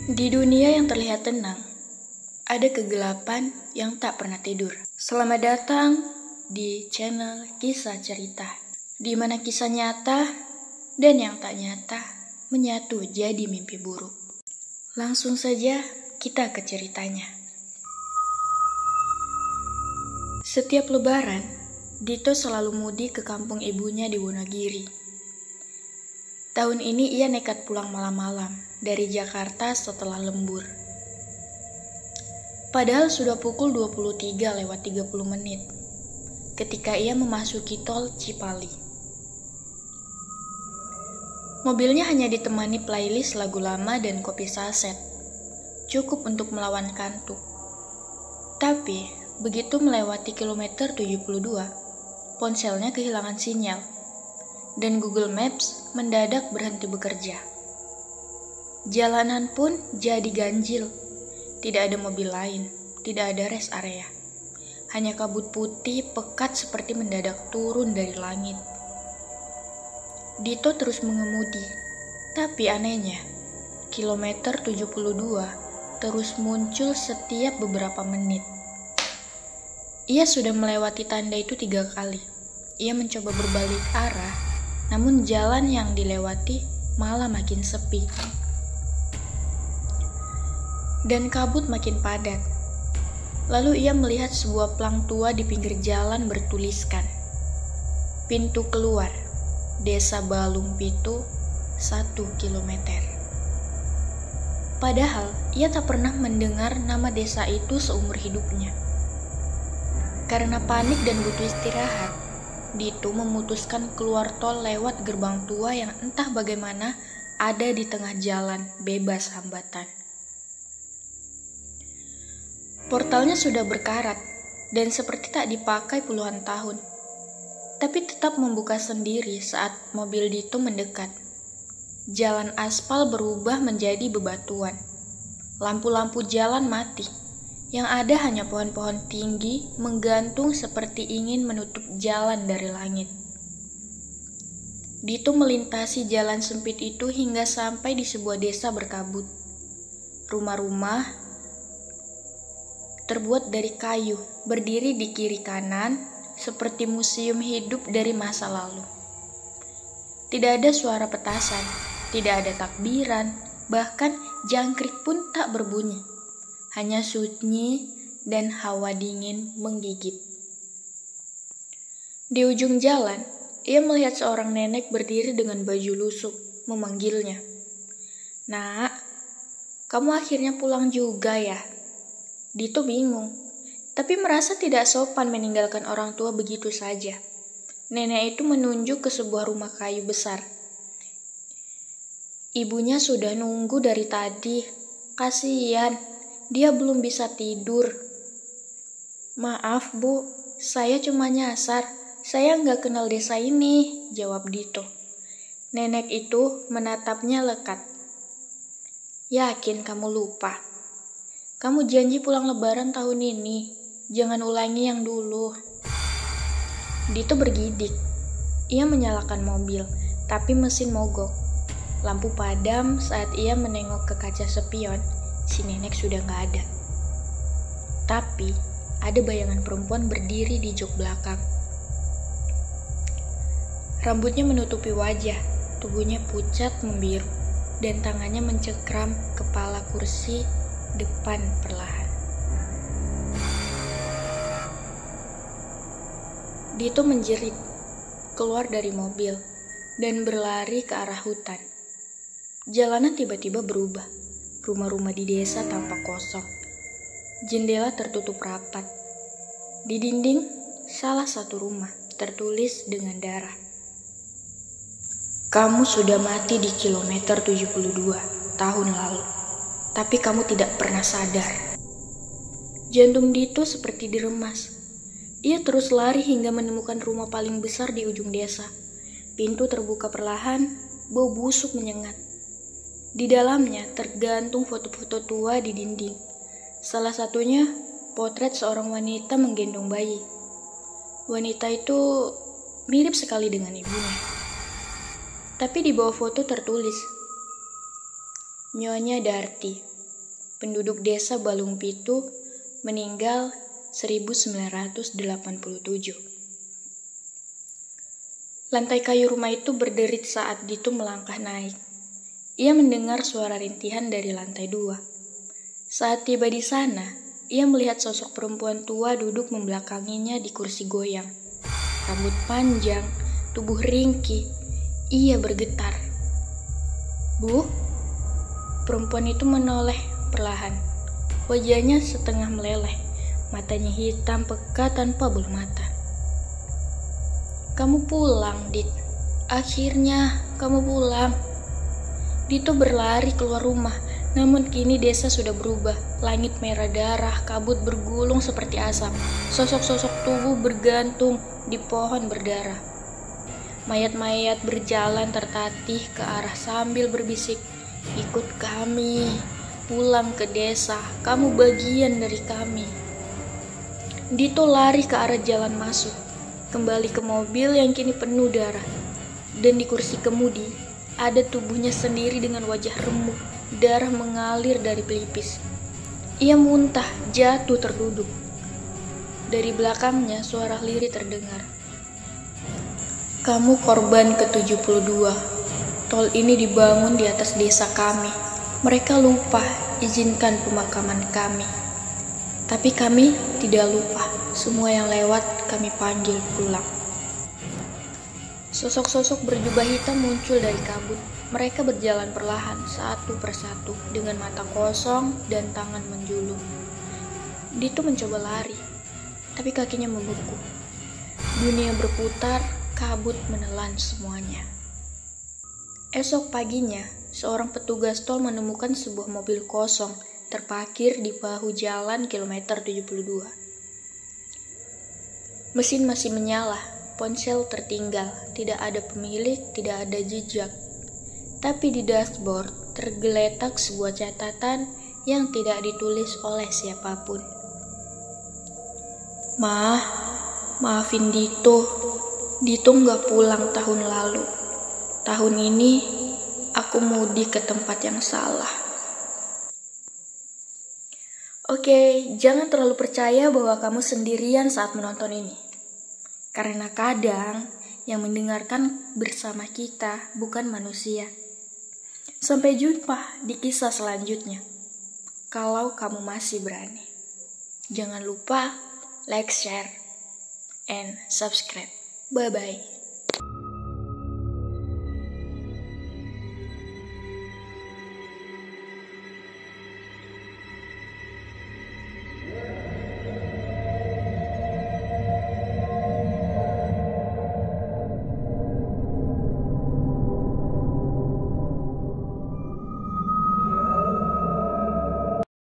Di dunia yang terlihat tenang, ada kegelapan yang tak pernah tidur. Selamat datang di channel Kisah Cerita, di mana kisah nyata dan yang tak nyata menyatu jadi mimpi buruk. Langsung saja kita ke ceritanya. Setiap lebaran, Dito selalu mudik ke kampung ibunya di Wonogiri. Tahun ini ia nekat pulang malam-malam dari Jakarta setelah lembur. Padahal sudah pukul 23:30 ketika ia memasuki tol Cipali. Mobilnya hanya ditemani playlist lagu lama dan kopi saset, cukup untuk melawan kantuk. Tapi, begitu melewati kilometer 72, ponselnya kehilangan sinyal, dan Google Maps mendadak berhenti bekerja. Jalanan pun jadi ganjil, tidak ada mobil lain, tidak ada rest area. Hanya kabut putih pekat seperti mendadak turun dari langit. Dito terus mengemudi, tapi anehnya, kilometer 72 terus muncul setiap beberapa menit. Ia sudah melewati tanda itu 3 kali. Ia mencoba berbalik arah, namun jalan yang dilewati malah makin sepi. Dan kabut makin padat. Lalu ia melihat sebuah plang tua di pinggir jalan bertuliskan, "Pintu keluar, Desa Balung Pitu, 1 kilometer." Padahal ia tak pernah mendengar nama desa itu seumur hidupnya. Karena panik dan butuh istirahat, Dito memutuskan keluar tol lewat gerbang tua yang entah bagaimana ada di tengah jalan bebas hambatan. Portalnya sudah berkarat dan seperti tak dipakai puluhan tahun, tapi tetap membuka sendiri saat mobil Dito mendekat. Jalan aspal berubah menjadi bebatuan. Lampu-lampu jalan mati. Yang ada hanya pohon-pohon tinggi menggantung seperti ingin menutup jalan dari langit. Dito melintasi jalan sempit itu hingga sampai di sebuah desa berkabut. Rumah-rumah terbuat dari kayu, berdiri di kiri kanan, seperti museum hidup dari masa lalu. Tidak ada suara petasan, tidak ada takbiran, bahkan jangkrik pun tak berbunyi. Hanya sunyi dan hawa dingin menggigit. Di ujung jalan, ia melihat seorang nenek berdiri dengan baju lusuh, memanggilnya. "Nak, kamu akhirnya pulang juga ya?" Dito bingung, tapi merasa tidak sopan meninggalkan orang tua begitu saja. Nenek itu menunjuk ke sebuah rumah kayu besar. Ibunya sudah nunggu dari tadi. Kasihan, dia belum bisa tidur. "Maaf bu, saya cuma nyasar. Saya nggak kenal desa ini," jawab Dito. Nenek itu menatapnya lekat. "Yakin kamu lupa? Kamu janji pulang lebaran tahun ini. Jangan ulangi yang dulu." Dito bergidik. Ia menyalakan mobil, tapi mesin mogok. Lampu padam saat ia menengok ke kaca spion. Si nenek sudah nggak ada. Tapi ada bayangan perempuan berdiri di jok belakang. Rambutnya menutupi wajah, tubuhnya pucat membiru, dan tangannya mencekram kepala kursi depan perlahan. Dito menjerit, keluar dari mobil, dan berlari ke arah hutan. Jalanan tiba-tiba berubah. Rumah-rumah di desa tampak kosong. Jendela tertutup rapat. Di dinding, salah satu rumah tertulis dengan darah, "Kamu sudah mati di kilometer 72 tahun lalu. Tapi kamu tidak pernah sadar." Jantung Dito seperti diremas. Ia terus lari hingga menemukan rumah paling besar di ujung desa. Pintu terbuka perlahan, bau busuk menyengat. Di dalamnya tergantung foto-foto tua di dinding. Salah satunya potret seorang wanita menggendong bayi. Wanita itu mirip sekali dengan ibunya. Tapi di bawah foto tertulis, "Nyonya Darti, penduduk desa Balung Pitu, meninggal 1987. Lantai kayu rumah itu berderit saat Dito melangkah naik. Ia mendengar suara rintihan dari lantai 2. Saat tiba di sana, ia melihat sosok perempuan tua duduk membelakanginya di kursi goyang. Rambut panjang, tubuh ringkih. Ia bergetar. "Bu?" Perempuan itu menoleh perlahan. Wajahnya setengah meleleh, matanya hitam pekat tanpa bulu mata. "Kamu pulang, Dit. Akhirnya kamu pulang." Dito berlari keluar rumah, namun kini desa sudah berubah. Langit merah darah, kabut bergulung seperti asap. Sosok-sosok tubuh bergantung di pohon berdarah. Mayat-mayat berjalan tertatih ke arah sambil berbisik, "Ikut kami, pulang ke desa, kamu bagian dari kami." Dito lari ke arah jalan masuk, kembali ke mobil yang kini penuh darah. Dan di kursi kemudi, ada tubuhnya sendiri dengan wajah remuk, darah mengalir dari pelipis. Ia muntah, jatuh terduduk. Dari belakangnya suara lirih terdengar. "Kamu korban ke-72. Tol ini dibangun di atas desa kami. Mereka lupa izinkan pemakaman kami. Tapi kami tidak lupa. Semua yang lewat kami panggil pulang." Sosok-sosok berjubah hitam muncul dari kabut. Mereka berjalan perlahan, satu persatu, dengan mata kosong dan tangan menjulur. Dito mencoba lari, tapi kakinya membeku. Dunia berputar, kabut menelan semuanya. Esok paginya, seorang petugas tol menemukan sebuah mobil kosong terparkir di bahu jalan kilometer 72. Mesin masih menyala. Ponsel tertinggal, tidak ada pemilik, tidak ada jejak. Tapi di dashboard tergeletak sebuah catatan yang tidak ditulis oleh siapapun. Maafin Dito. Dito nggak pulang tahun lalu. Tahun ini aku mudik ke tempat yang salah." Oke, jangan terlalu percaya bahwa kamu sendirian saat menonton ini. Karena kadang yang mendengarkan bersama kita bukan manusia. Sampai jumpa di kisah selanjutnya. Kalau kamu masih berani. Jangan lupa like, share, and subscribe. Bye-bye.